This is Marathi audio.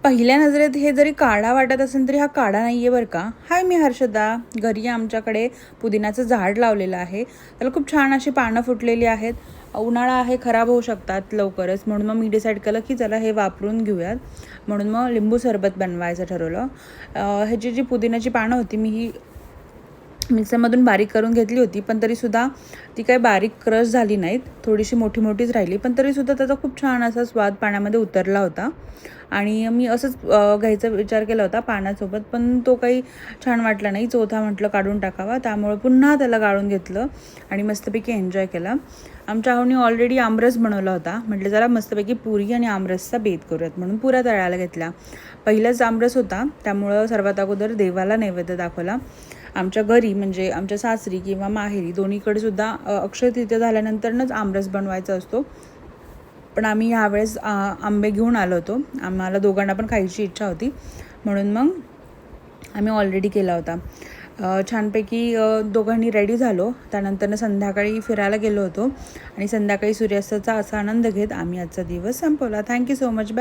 पहिल्या नजरेत हे जरी काढा वाटत असेल तरी हा काढा नाही आहे बरं का. हाय, मी हर्षदा. घरी आमच्याकडे पुदिनाचं झाड लावलेलं आहे. त्याला खूप छान अशी पानं फुटलेली आहेत. उन्हाळा आहे, खराब होऊ शकतात लवकरच, म्हणून मग मी डिसाईड केलं की चला हे वापरून घेऊयात. म्हणून मग लिंबू सरबत बनवायचं ठरवलं. ह्याची जी पुदिनाची पानं होती मी ही मिक्सरमधून बारीक करून घेतली होती, पण तरीसुद्धा ती काही बारीक क्रश झाली नाहीत, थोडीशी मोठी मोठीच राहिली, पण तरीसुद्धा त्याचा खूप छान असा स्वाद पाण्यामध्ये उतरला होता. आणि मी असंच घ्यायचा विचार केला होता पाण्यासोबत, पण तो काही छान वाटला नाही. चौथा म्हटलं काढून टाकावा, त्यामुळे पुन्हा त्याला गाळून घेतलं आणि मस्तपैकी एन्जॉय केला. आमच्या आहोनी ऑलरेडी आमरस बनवला होता. म्हटलं जरा मस्तपैकी पुरी आणि आमरसचा बेत करूयात, म्हणून पुऱ्या तळायला घेतल्या. पहिलाच आमरस होता, त्यामुळं सर्वात अगोदर देवाला नैवेद्य दाखवला. आमच्या घरी म्हणजे आमच्या सासरी किंवा माहेरी दोन्हीकडे सुद्धा अक्षय तृतीया झाल्यानंतरच आमरस बनवायचा असतो. पण आम्ही ह्यावेळेस आंबे घेऊन आलो होतो. आम्हाला दोघांना पण खायची इच्छा होती, म्हणून मग आम्ही ऑलरेडी केला होता. छानपैकी दोघांनी रेडी झालो. त्यानंतरनं संध्याकाळी फिरायला गेलो होतो आणि संध्याकाळी सूर्यास्ताचा असा आनंद घेत आम्ही आजचा दिवस संपवला. Thank you so much. बाय.